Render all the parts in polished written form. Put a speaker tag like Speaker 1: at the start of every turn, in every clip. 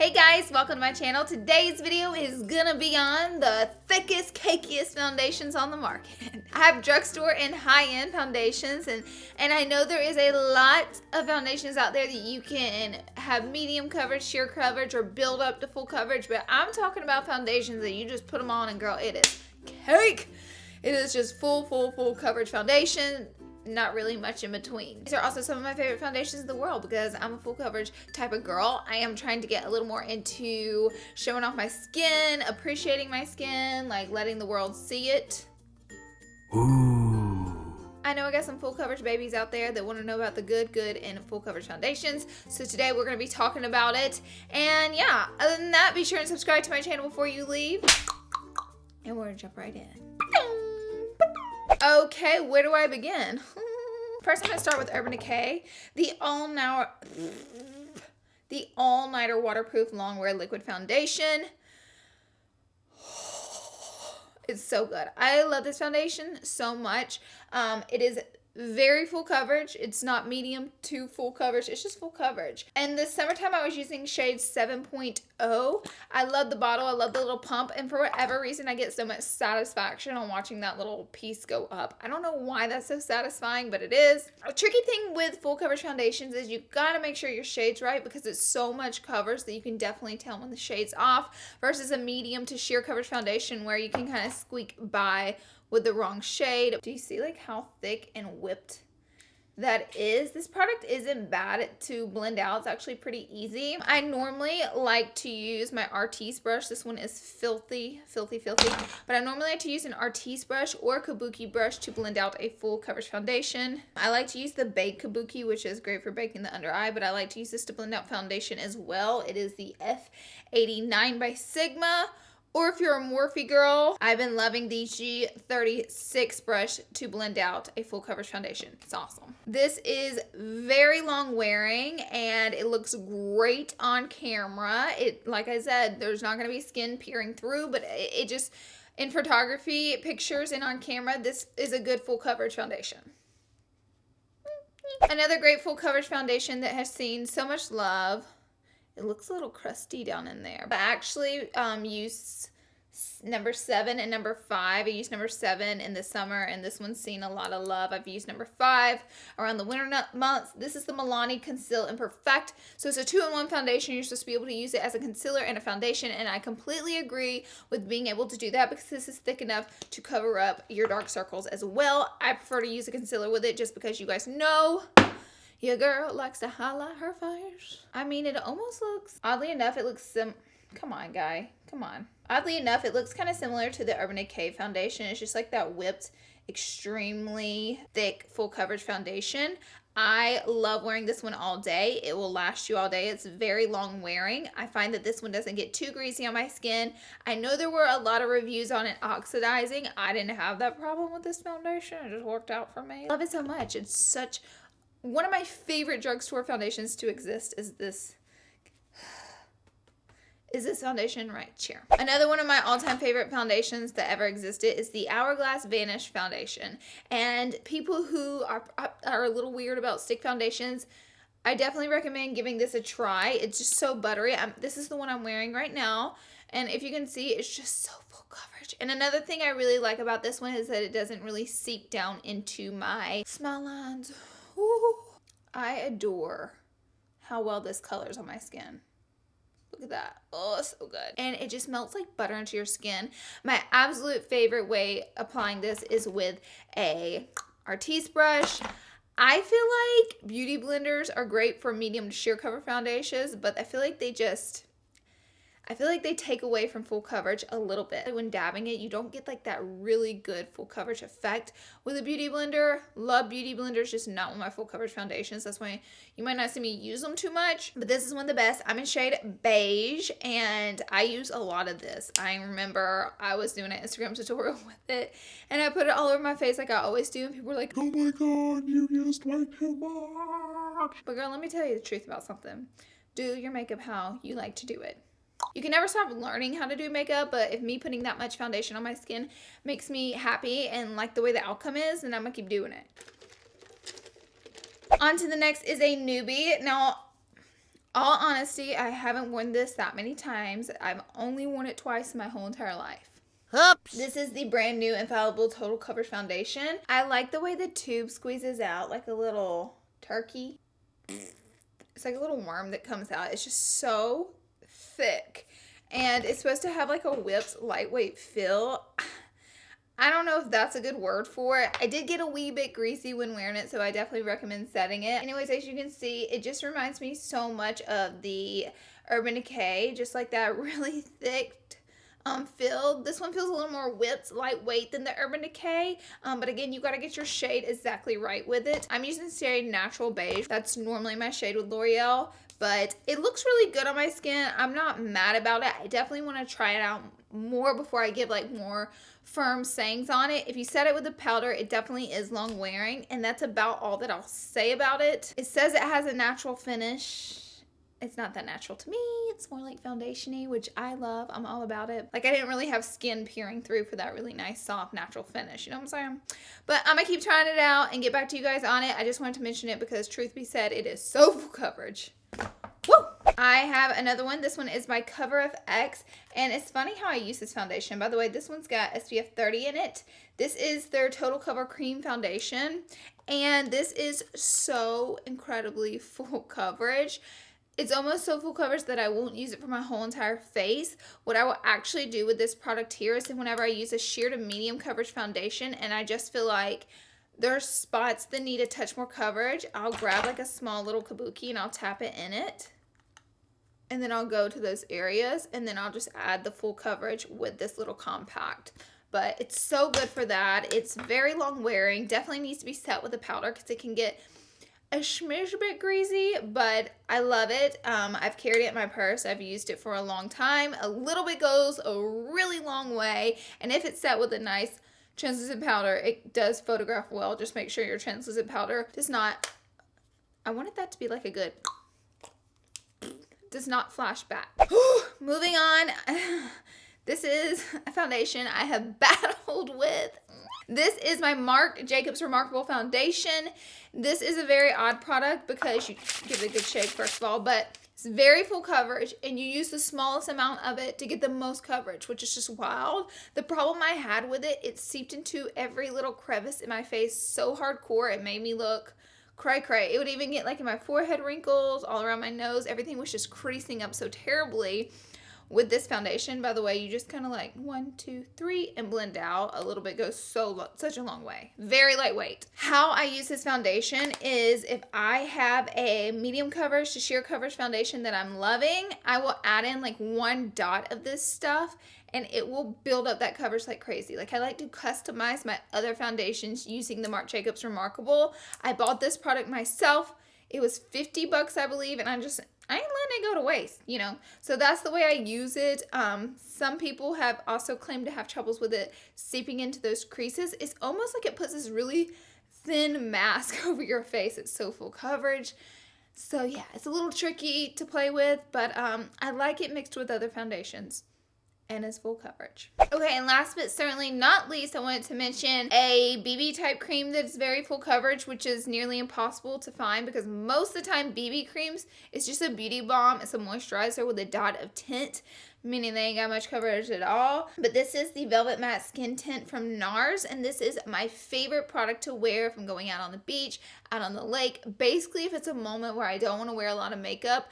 Speaker 1: Hey guys, welcome to my channel. Today's video is gonna be on the thickest, cakiest foundations on the market. I have drugstore and high-end foundations, and I know there is a lot of foundations out there that you can have medium coverage, sheer coverage, or build up to full coverage, but I'm talking about foundations that you just put them on and girl, it is cake. It is just full coverage foundation. Not really much in between. These are also some of my favorite foundations in the world because I'm a full coverage type of girl. I am trying to get a little more into showing off my skin, appreciating my skin, like letting the world see it.
Speaker 2: Ooh.
Speaker 1: I know I got some full coverage babies out there that want to know about the good and full coverage foundations. So today we're going to be talking about it. And yeah, other than that, be sure and subscribe to my channel before you leave. And we're going to jump right in. Okay, where do I begin? First, I'm going to start with Urban Decay, the all-nighter waterproof longwear liquid foundation. It's so good. I love this foundation so much. It is very full coverage. It's not medium to full coverage. It's just full coverage. And this summertime, I was using shade 7.0. I love the bottle. I love the little pump. And for whatever reason, I get so much satisfaction on watching that little piece go up. I don't know why that's so satisfying, but it is. A tricky thing with full coverage foundations is you gotta make sure your shade's right because it's so much coverage that you can definitely tell when the shade's off versus a medium to sheer coverage foundation where you can kind of squeak by with the wrong shade. Do you see like how thick and whipped that is? This product isn't bad to blend out. It's actually pretty easy. I normally like to use my Artiste brush. This one is filthy. But I normally like to use an Artiste brush or a Kabuki brush to blend out a full coverage foundation. I like to use the Bake Kabuki, which is great for baking the under eye, but I like to use this to blend out foundation as well. It is the F89 by Sigma. Or if you're a Morphe girl, I've been loving the G36 brush to blend out a full coverage foundation. It's awesome. This is very long wearing and it looks great on camera. Like I said, there's not going to be skin peering through, but it just, in photography, pictures, and on camera, this is a good full coverage foundation. Another great full coverage foundation that has seen so much love. It looks a little crusty down in there. I actually use number 7 and number 5. I used number 7 in the summer, and this one's seen a lot of love. I've used number 5 around the winter months. This is the Milani Conceal and Perfect. So it's a 2-in-1 foundation. You're supposed to be able to use it as a concealer and a foundation, and I completely agree with being able to do that because this is thick enough to cover up your dark circles as well. I prefer to use a concealer with it just because you guys know your girl likes to highlight her fires. I mean, it almost looks, oddly enough, it looks come on, guy. Come on. Oddly enough, it looks kind of similar to the Urban Decay foundation. It's just like that whipped, extremely thick, full coverage foundation. I love wearing this one all day. It will last you all day. It's very long wearing. I find that this one doesn't get too greasy on my skin. I know there were a lot of reviews on it oxidizing. I didn't have that problem with this foundation. It just worked out for me. I love it so much. It's such... One of my favorite drugstore foundations to exist is this foundation right here. Another one of my all-time favorite foundations that ever existed is the Hourglass Vanish foundation. And people who are a little weird about stick foundations, I definitely recommend giving this a try. It's just so buttery. This is the one I'm wearing right now. And if you can see, it's just so full coverage. And another thing I really like about this one is that it doesn't really seep down into my smile lines. Ooh, I adore how well this colors on my skin. Look at that. Oh, so good. And it just melts like butter into your skin. My absolute favorite way applying this is with a Artiste brush. I feel like beauty blenders are great for medium to sheer cover foundations, but I feel like they take away from full coverage a little bit. When dabbing it, you don't get like that really good full coverage effect with a beauty blender. Love beauty blenders, just not with my full coverage foundations. That's why you might not see me use them too much, but this is one of the best. I'm in shade beige and I use a lot of this. I remember I was doing an Instagram tutorial with it and I put it all over my face like I always do, and people were like,
Speaker 2: Oh my god, you used way too much.
Speaker 1: But girl, let me tell you the truth about something. Do your makeup how you like to do it. You can never stop learning how to do makeup, but if me putting that much foundation on my skin makes me happy and like the way the outcome is, then I'm gonna keep doing it. On to the next is a newbie. Now, All honesty, I haven't worn this that many times. I've only worn it twice in my whole entire life.
Speaker 3: Oops.
Speaker 1: This is the brand new Infallible Total Coverage Foundation. I like the way the tube squeezes out like a little turkey. It's like a little worm that comes out. It's just so thick. And it's supposed to have like a whipped lightweight feel. I don't know if that's a good word for it. I did get a wee bit greasy when wearing it, so I definitely recommend setting it. Anyways, as you can see, it just reminds me so much of the Urban Decay, just like that really thick feel. This one feels a little more whipped, lightweight than the Urban Decay, but again, you got to get your shade exactly right with it. I'm using shade Natural Beige. That's normally my shade with L'Oreal, but it looks really good on my skin. I'm not mad about it. I definitely want to try it out more before I give like more firm sayings on it. If you set it with a powder, it definitely is long wearing, and that's about all that I'll say about it. It says it has a natural finish. It's not that natural to me. It's more like foundation-y, which I love. I'm all about it. Like, I didn't really have skin peering through for that really nice, soft, natural finish. You know what I'm saying? But I'm going to keep trying it out and get back to you guys on it. I just wanted to mention it because, truth be said, it is so full coverage. Woo! I have another one. This one is by Cover FX, and it's funny how I use this foundation. By the way, this one's got SPF 30 in it. This is their Total Cover Cream Foundation, and this is so incredibly full coverage. It's almost so full coverage that I won't use it for my whole entire face. What I will actually do with this product here is that whenever I use a sheer to medium coverage foundation and I just feel like there are spots that need a touch more coverage, I'll grab like a small little kabuki and I'll tap it in it. And then I'll go to those areas and then I'll just add the full coverage with this little compact. But it's so good for that. It's very long wearing. Definitely needs to be set with a powder because it can get a smidge bit greasy, but I love it. I've carried it in my purse. I've used it for a long time. A little bit goes a really long way, and if it's set with a nice translucent powder, it does photograph well. Just make sure your translucent powder does not, I wanted that to be like a good, does not flash back. Moving on. This is a foundation I have battled with. This is my Marc Jacobs Remarkable Foundation. This is a very odd product because you give it a good shake first of all, but it's very full coverage and you use the smallest amount of it to get the most coverage, which is just wild. The problem I had with it, it seeped into every little crevice in my face so hardcore, it made me look cray-cray. It would even get like in my forehead wrinkles, all around my nose. Everything was just creasing up so terribly. With this foundation, by the way, you just kind of like 1, 2, 3 and blend out. A little bit goes such a long way. Very lightweight. How I use this foundation is if I have a medium coverage to sheer coverage foundation that I'm loving, I will add in like 1 dot of this stuff and it will build up that coverage like crazy. Like I like to customize my other foundations using the Marc Jacobs Remarkable. I bought this product myself. It was $50, I believe, and I ain't letting it go to waste, you know. So that's the way I use it. Some people have also claimed to have troubles with it seeping into those creases. It's almost like it puts this really thin mask over your face. It's so full coverage. So yeah, it's a little tricky to play with, but I like it mixed with other foundations. And it's full coverage. Okay, and last but certainly not least, I wanted to mention a BB type cream that's very full coverage, which is nearly impossible to find because most of the time BB creams is just a beauty balm. It's a moisturizer with a dot of tint, meaning they ain't got much coverage at all. But this is the Velvet Matte Skin Tint from NARS, and this is my favorite product to wear if I'm going out on the beach, out on the lake. Basically, if it's a moment where I don't want to wear a lot of makeup,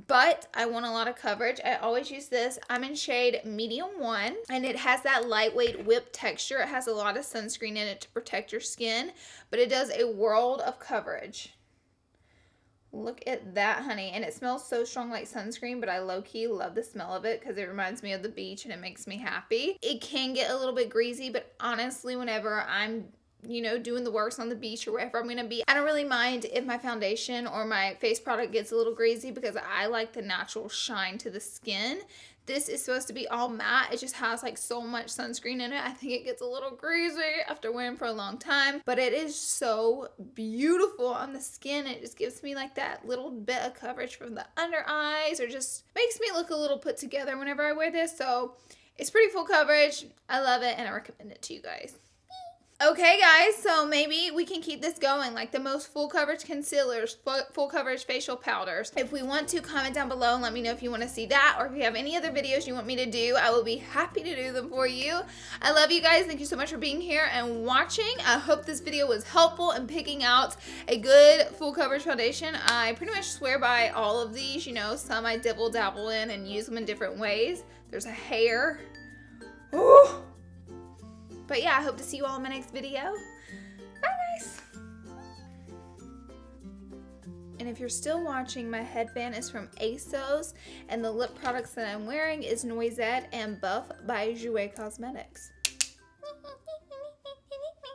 Speaker 1: but I want a lot of coverage, I always use this. I'm in shade medium 1, and it has that lightweight whipped texture. It has a lot of sunscreen in it to protect your skin, but it does a world of coverage. Look at that, honey. And it smells so strong like sunscreen, but I low-key love the smell of it because it reminds me of the beach and it makes me happy. It can get a little bit greasy, but honestly, whenever I'm doing the works on the beach or wherever I'm going to be, I don't really mind if my foundation or my face product gets a little greasy because I like the natural shine to the skin. This is supposed to be all matte. It just has like so much sunscreen in it. I think it gets a little greasy after wearing for a long time, but it is so beautiful on the skin. It just gives me like that little bit of coverage from the under eyes, or just makes me look a little put together whenever I wear this. So it's pretty full coverage. I love it and I recommend it to you guys. Okay, guys, so maybe we can keep this going, like the most full coverage concealers, full coverage facial powders. If we want to, comment down below and let me know if you want to see that, or if you have any other videos you want me to do, I will be happy to do them for you. I love you guys. Thank you so much for being here and watching. I hope this video was helpful in picking out a good full coverage foundation. I pretty much swear by all of these. You know, some I dibble dabble in and use them in different ways. There's a hair. Ooh. But yeah, I hope to see you all in my next video. Bye, guys. And if you're still watching, my headband is from ASOS, and the lip products that I'm wearing is Noisette and Buff by Jouer Cosmetics.